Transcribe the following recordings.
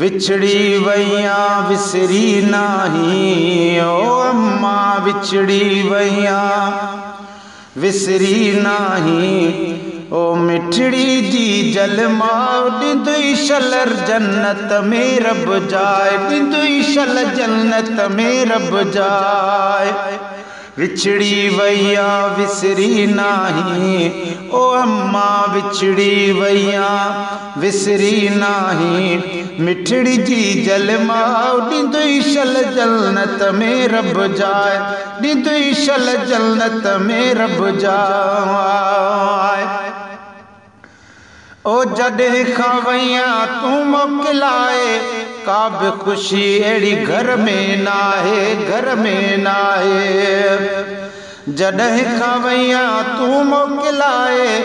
विछड़ी वैया विसरी नाही, ओ अम्मा विछड़ी वैया विसरी नाही। ओ मिठड़ी जी जलमा ॾिंदुई शलर जन्नत में रब जाए, ॾिंदुई शल जन्नत में रब जाए। विछड़ी वैया विसरी नाही, ओ अम्मा विछड़ी वैया विसरी नाही। मिठड़ी जी जलमा ॾिंदुई शल जन्नत में रब जाए, ॾिंदुई शल जन्नत में रब जाए। ओ जॾहिं खां वैया तूं मोकिलाए, का बि ख़ुशी अहिड़ी घर में नाहे, घर में नाहे। जॾहिं खां वैया तूं मोकिलाए,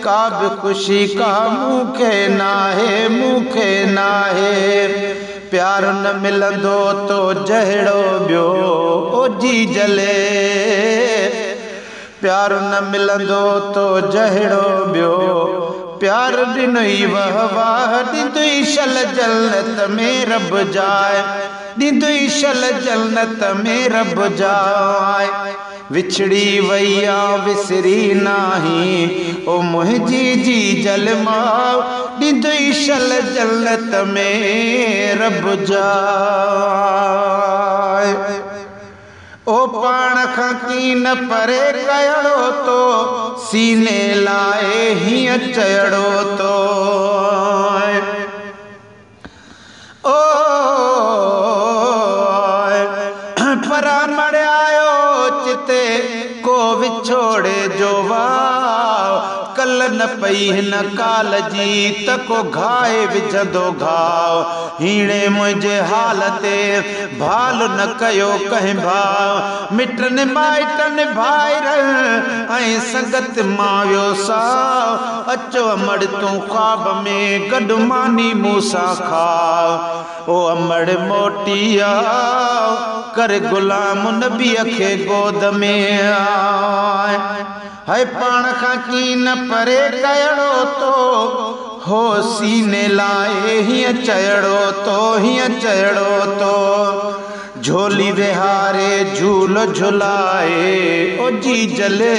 का बि ख़ुशी का मूंखे नाहे, मूंखे नाहे। प्यार न मिलंदो तो जहिड़ो ॿियो ओ जी जले, प्यार न मिलंदो तो जहिड़ो ॿियो। प्यार ॾिनई वह वाह, ॾिंदुई शल जन्नत में रब जाए, ॾिंदुई शल जन्नत में रब जाए। विछड़ी वैया विसरी नाही, ओ मुंहिंजी जी जलमा ॾिंदुई शल जन्नत में रब जाए। ओ पाण खां कीन परे कयड़ो तो, सीने लाए हीअं चयड़ो तो। ओ परा मड़ियायो चिते को विछोड़े जो वाव, कल न पई हिन काल जी त को घाए विझंदो घाव। हीणे मुंहिंजे हाल ते भाल न कयो कंहिं भाव, मिटनि माइटनि भाइरनि ऐं संगत मां वियो साव। अचो अमड़ तूं ख्वाब में गॾु मानी मूंसां खाव। ओ अमड़ मोटी आओ, कर गुलाम नबीअ खे गोद में आए। है पाण खां कीन परे कयड़ो तो, हो सीने लाए हीअं चयड़ो तो, हीअं चयड़ो तो। झोली विहारे झूलो झुलाए, ओ जी जले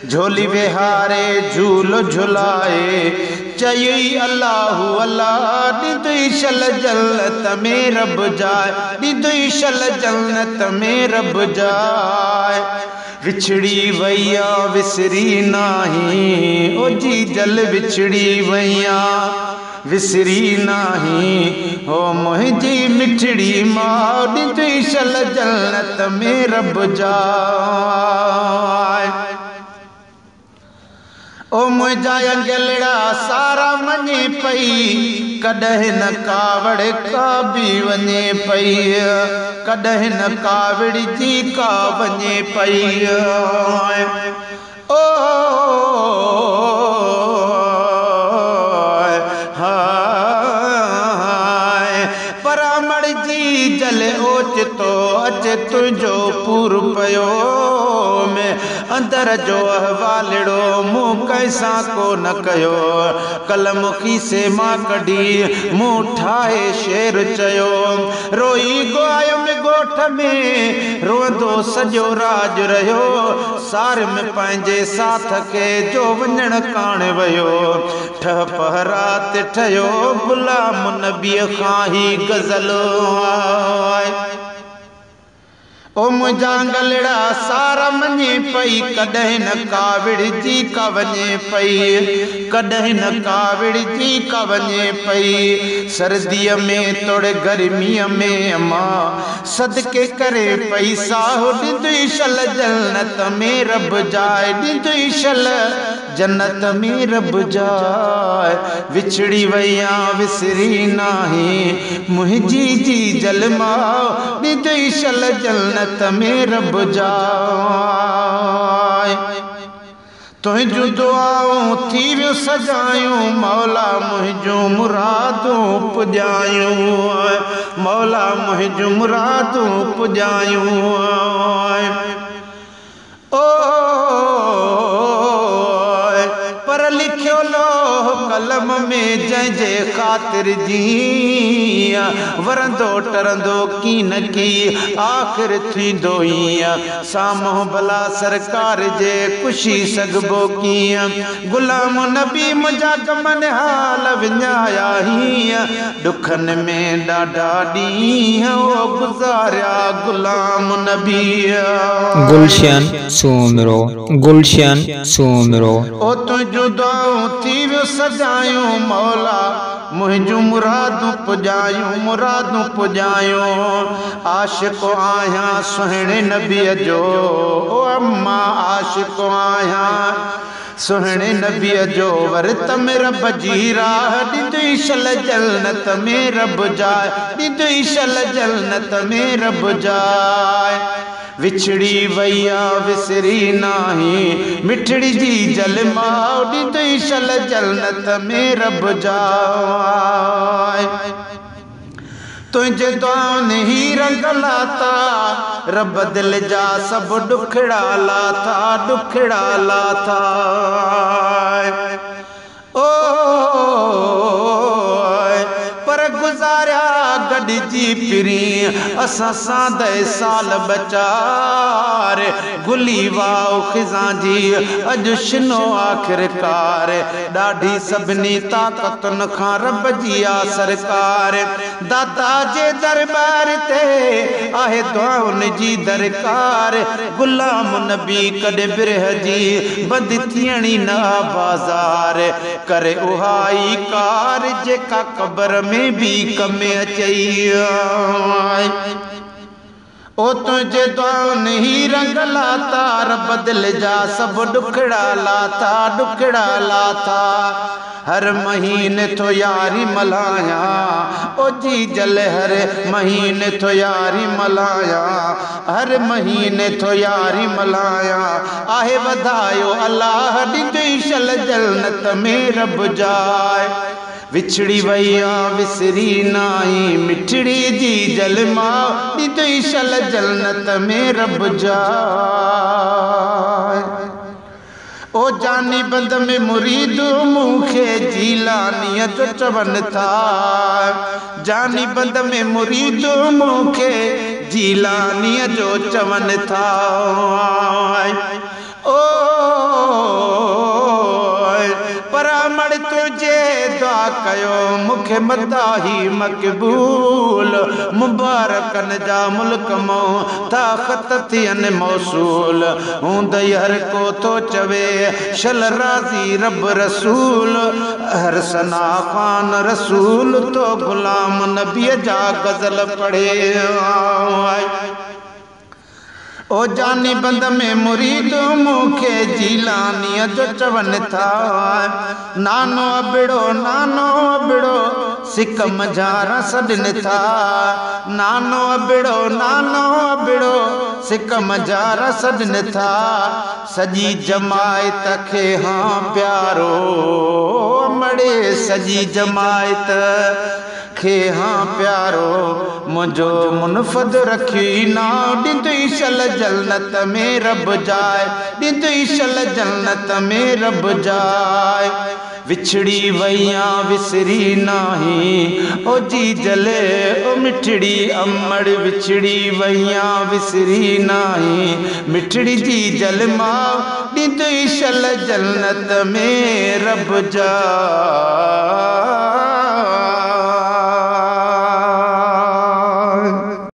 झोली विहारे झूलो झुलाए। चयई अल्लाहु अल्लाह, ॾिंदुई शल जन्नत में रब जाए, ॾिंदुई शल जन्नत में रब जाए। विछड़ी वैया विसरी नाही, ओ जी जल विछड़ी वैया विसरी नाही। ओ मुंहिंजी मिठड़ी मां ॾिंदुई शल जन्नत में रब जाए। ओ मुंहिंजा अंगलड़ा सारा मञे पई, कॾहिं न कावड़ का बि वञे पई, कॾहिं न कावड़ जी का वञे पई। ओ हाय परामड़ जी जल ओचितो अचे तुंहिंजो पूर पयो में, अंदर जो अहवालड़ो मूं कैसां को न कयो। कलम खीसे मां कढी मूं ठाहे शेर चयो, रोई गोयम गोठ में रोंदो सॼो राज रहियो। सार में पंहिंजे साथ खे जो वञण कान वियो, ठह पहरात ठहियो गुलाम नबीअ खां ही गज़ल आए। ओ मुंहिंजा गलड़ा सारा मञे पई, कॾहिं न कावड़ जी का वञे पई, कॾहिं न कावड़ जी का वञे पई। सर्दीअ में तोड़े गर्मीअ में मां सदके करे पई साहो, ॾिंदुई शल जन्नत में रब जाए, ॾिंदुई शल जन्नत में रब जाए। विछड़ी वैया विसरी नाही, मुंहिंजी जी जलमा ॾिंदुई शल जन्नत में रब जाए। तुंहिंजूं दुआऊं थी वियो सजायूं, मौला मुंहिंजूं मुरादूं पुॼायूं, मौला मुंहिंजूं मुरादूं पुॼायूं। ओ लिखियो लो कलम में जंहिंजे ख़ातिर जीअं वरंदो टरंदो की न की आख़िर थींदो ईअं साम्हूं भला सरकार जे खुशी सघबो कीअं गुलाम नबी मुंहिंजा गमन हाल विञाया हीअं दुखनि में ॾाढा ॾींहं गुज़ारिया गुलाम नबी गुलशन सूमरो गुलशन सूमरो ओ तुझो दुआऊं थी वियो सजायूं मौला मुंहिंजूं मुरादूं पुॼायूं आशिक़ आहियां सुहिणे नबीअ जो ओ अम्मा आशिक़ आहियां सुहिणे नबीअ जो वरत में रब जी राह ॾींदुई शल जन्नत में रब जाए ॾींदुई शल जन्नत में रब जाए विछड़ी वैया विसरी नाही मिठड़ी जी जलमाओ ॾींदुई शल जन्नत में रब जाए तुझे दुआन ही रंग लाता रब दिल जा सब दुखड़ा लाता ओ पर गुजारिया गॾिजी पिरी असां सादे साल बचार गुली वाओ खिज़ां जी अॼु शिनो आख़िरकार ॾाढी सभिनी ताक़तुनि खां रब जी आ सरकार दादा जे दरबार ते आहे दुआउनि जी दरकार गुलाम नबी कॾहिं बिरह जी बंदि थियणी न बाज़ार करे उहा ई कार जेका क़बर में भी कमे अचई ओ तुझे दुआन ही रंग लाता रब दिल जा सब दुखड़ा लाता हर महीने तो यारी मलाया ओ जी जल हर महीने तो यारी मलाया हर महीने तो यारी मलाया आहे वधायो अल्लाह ॾींदुई शल जन्नत में रब जाए विछड़ी वैया विसरी नाई मिठड़ी जी जलमा ॾींदुई शल जन्नत में रब जाए ओ जानी बंद में मुरीद मूंखे जीलानीअ जो चवनि था जानी बंद में मुरीद मूंखे जीलानीअ जो चवनि था ओ परामड़ तुझे दुआ कयो मुखे मताही मक़बूल मुबारकन जा मुल्क मो ताक़त थियन मौसूल हूंदई हर को तो चवे शल राज़ी रब रसूल हर सना खान रसूल तो गुलाम नबी जा गज़ल पढ़े ओ जानी बंद में मुरीद मूंखे जीलानीअ जो चवनि था नानो अबिड़ो सिक मझारा सॾनि था नानो अबिड़ो सिक मझारा सॾनि था सॼी जमायत खे हाँ प्यारो मड़े सॼी जमायत खे हाँ प्यारो मुझो मुनफद रखी ना ॾींदुई शल जन्नत में रब जाए ॾींदुई शल जन्नत में रब जाए विछड़ी वैया विसरी नाही ओ जी जले ओ मिठड़ी अमड़ विछड़ी वैया विसरी नाही मिठड़ी जी जलमा ॾींदुई शल जन्नत में रब जाए।